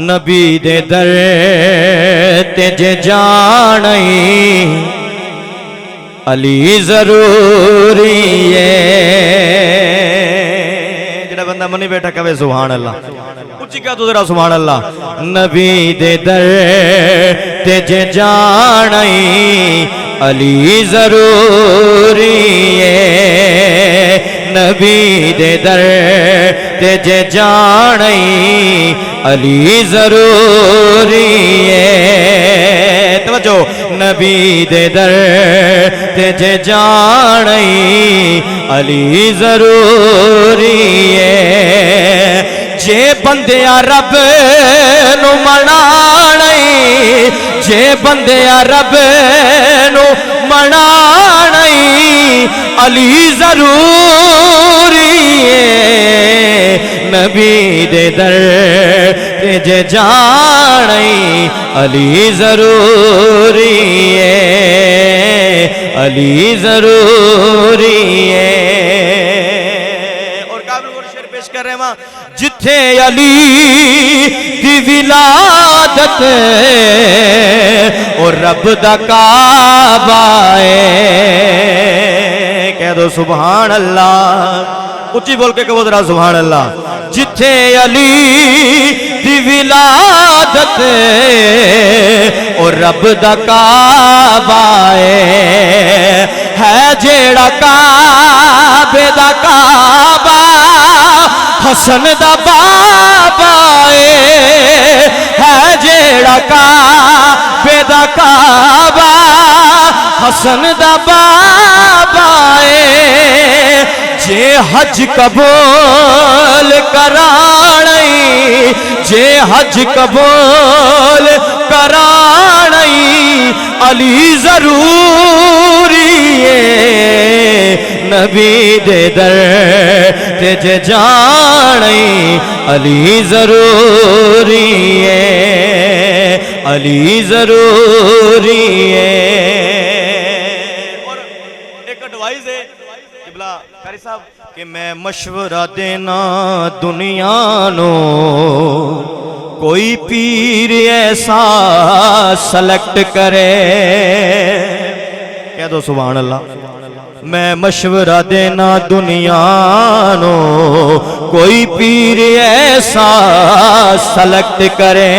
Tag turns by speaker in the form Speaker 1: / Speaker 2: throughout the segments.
Speaker 1: نبی دے در تے جے جانئی علی ضروری ہے. جڑا بندہ منی بیٹھا کہے سبحان اللہ, اچھی کہہ تو ذرا سبحان اللہ. نبی دے در تے جے جانئی علی ضروری ہے. نبی دے در تے جے جانئی علی ضروری ہے. توجہ, نبی دے در تے جے جانئی علی ضروری ہے. جے بندیاں رب نو منانئی, جے بندیاں رب نو منانئی علی ضروری ہے. نبی دے در تے جے جانئی علی ضروری ہے. علی ضروری ہے. اور قابل غور شعر پیش کر رہے ہیں, جتھے علی دی ولادت اور رب دا کعبہ ہے. کہہ دو سبحان اللہ, اچھی بول کے کہو ذرا سبحان اللہ. جتھے علی دی ولادت اور رب دا کعبہ ہے جیڑا کعبے دا کعبہ حسن دا بابا ہے جیڑا کعبے دا کعبہ حسن دا بابا. جے حج قبول کرانئی, جے حج قبول کرانئی علی ضروری ہے. نبی دے در تے جے جانئی علی ضروری ہے. علی ضروری ہے. اور ایک ایڈوائز ہے قاری صاحب کہ میں مشورہ دینا دنیا نو, کوئی پیر ایسا سلیکٹ کرے. کہہ دو سبحان اللہ. میں مشورہ دینا دنیا نو, کوئی پیر ایسا سلیکٹ کرے.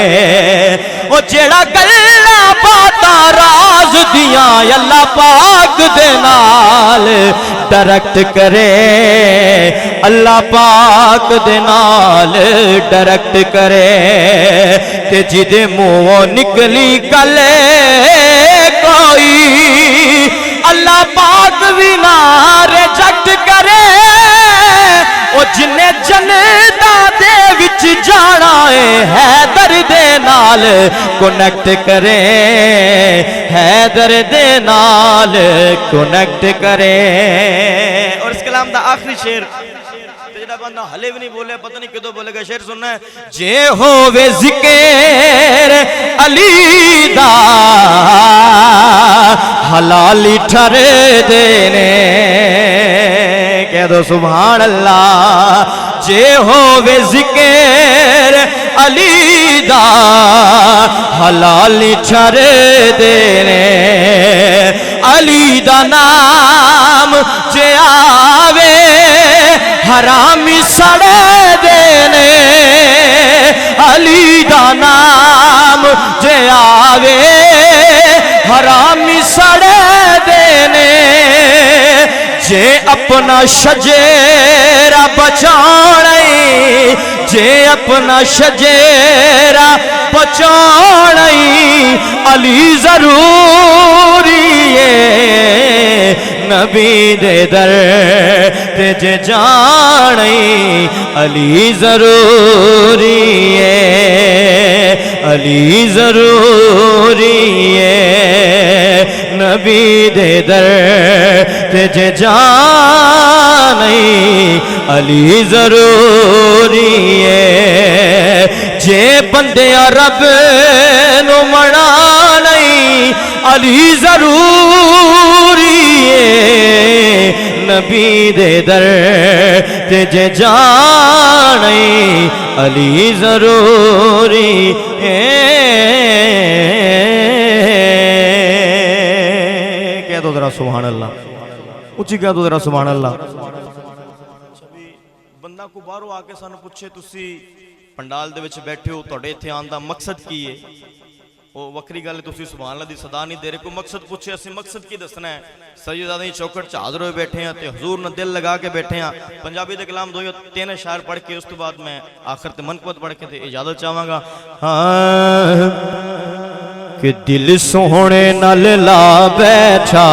Speaker 1: وہ جیڑا گلا باتا راز دیاں اللہ پاک دے نال ڈائریکٹ کرے. اللہ پاک دے نال ڈائریکٹ کرے. تے جدے منہوں نکلی گلے کوئی اللہ پاک بھی نہ ریجیکٹ کرے. او جنے جنتا دے وچ جانا ہے حیدر دے نال کنیکٹ کرے. حیدر دے نال کنیکٹ کرے. اور اس کلام دا آخری شعر جڑا بندہ ہلے بھی نہیں بولے پتہ نہیں کدو بولے گا, شعر سننا ہے. جے ہووے ذکر علی دا حلالی ٹھر دینے. کہہ دو سبحان اللہ. جے ہووے ذکر علی دا حلالی ٹھر دینے. علی دا نام جے آوے حرامی سڑے دینے. علی دا نام جے آوے حرامی سڑے دینے. جے اپنا شجیرہ بچانئی, جے اپنا شجیرہ بچانئی علی ضروری ہے. نبی دے در تے جے جانئی علی ضروری ہے. علی ضروری ہے. نبی دے در تے جے جانئی علی ضروری ہے. جے بندیاں رب نو منانئی علی ضرور نبی دے در تے جے جانے علی ضروری کہہ دو ذرا سبحان اللہ، اچھی کہہ دو ذرا سبحان اللہ۔ بندہ کو باہروں آ کے سانو پوچھے تسی پنڈال دے وچ بیٹھے ہو تواڈے ایتھے آن دا مقصد کی ہے، وہ وکری گل ہے، تسی سبحان اللہ دی صدا نہیں دے رہے، کوئی مقصد پوچھے اسی مقصد کی دسنا ہے۔ سیدہ دی چوکٹ چ حاضر ہوئے بیٹھے ہیں تے حضور نے دل لگا کے بیٹھے ہیں۔ پنجابی دے کلام دو یا تین اشعار پڑھ کے اس تو بعد میں آخر تے منقبت پڑھ کے تے اجازت چاہواں گا کہ دل سونے نال لا بیٹھا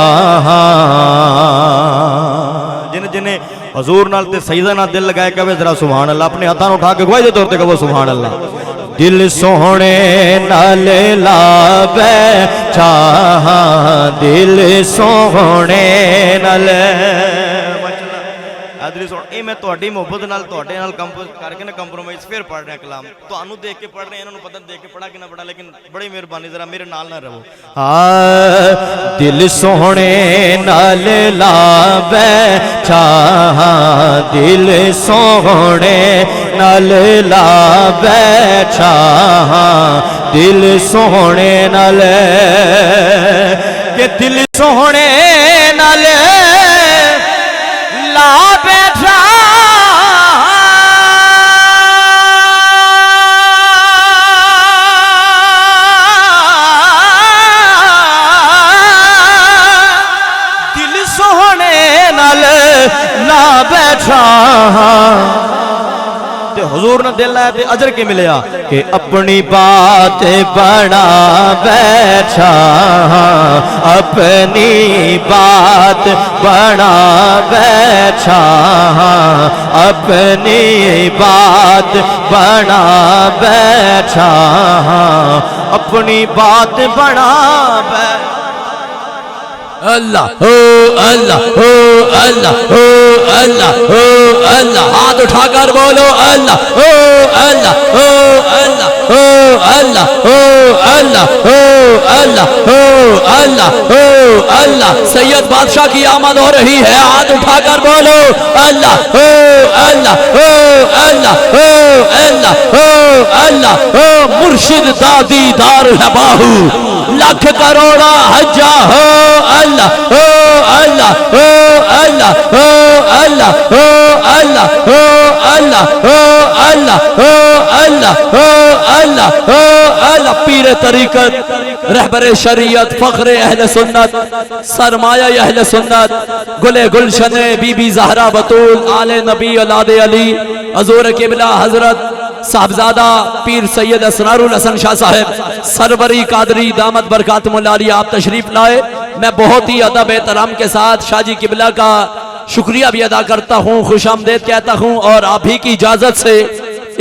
Speaker 1: جن جنہیں حضور نال تے سیدہ نال دل لگائے کہوے ذرا سبحان اللہ، اپنے ہاتھاں اٹھا کے گواہی دے طور تے کہو سبحان اللہ۔ دل سونے نال لا بیٹھا دل سونے نال حاضری سن اے میں تہاڈی محبت نال تہاڈے نال کر کے نا کمپرومائز پھر پڑھ رہا کلام، تانوں دیکھ کے پڑھ رہے ہیں، انہاں نوں پتہ دیکھ کے پڑھا کہ نہ پڑھا، لیکن بڑی مہربانی ذرا میرے نال نہ رہو۔ دل سونے نال لا بیٹھا دل سونے نال لا بیٹھا دل سونے نال کہ دل سونے نال لا بیٹھا دل سونے نال لا بیٹھا تے حضور نے دل لائے تے اجر کے ملیا کہ اپنی بات بنا بیٹھا اپنی بات بنا بیٹھا اپنی بات بنا بیٹھا اپنی بات بنا بیٹھا
Speaker 2: اللہ ہو اللہ ہو اللہ ہو اللہ ہو اللہ، ہاتھ اٹھا کر بولو اللہ ہو اللہ ہو اللہ ہو اللہ ہو اللہ ہو اللہ ہو اللہ ہو اللہ۔ سید بادشاہ کی آمد ہو رہی ہے، ہاتھ اٹھا کر بولو اللہ ہو اللہ ہو اللہ ہو اللہ ہو اللہ ہو۔ مرشد دادی دار ہے باہو لاکھ کروڑا حجا ہو اللہ ہو اللہ ہو اللہ ہو اللہ ہو اللہ ہو اللہ ہو اللہ ہو اللہ ہو اللہ ہو اللہ۔ پیر طریقت رہبر شریعت فخر اہل سنت سرمایہ اہل سنت گلے گلشن بی بی زہرا بطول آل نبی اولاد علی حضور قبلہ حضرت صاحبزادہ پیر سید اسرار الحسن شاہ صاحب سروری قادری دامت برکاتم اللہ علیہ آپ تشریف لائے۔ میں بہت ہی ادب احترام کے ساتھ شاہ جی قبلہ کا شکریہ بھی ادا کرتا ہوں، خوش آمدید کہتا ہوں، اور آپ ہی کی اجازت سے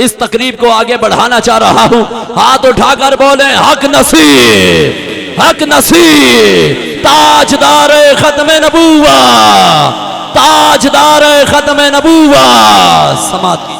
Speaker 2: اس تقریب کو آگے بڑھانا چاہ رہا ہوں۔ ہاتھ اٹھا کر بولیں حق نصیب حق نصیب، تاجدار ختم نبوت تاجدار ختم نبوت سماعت کی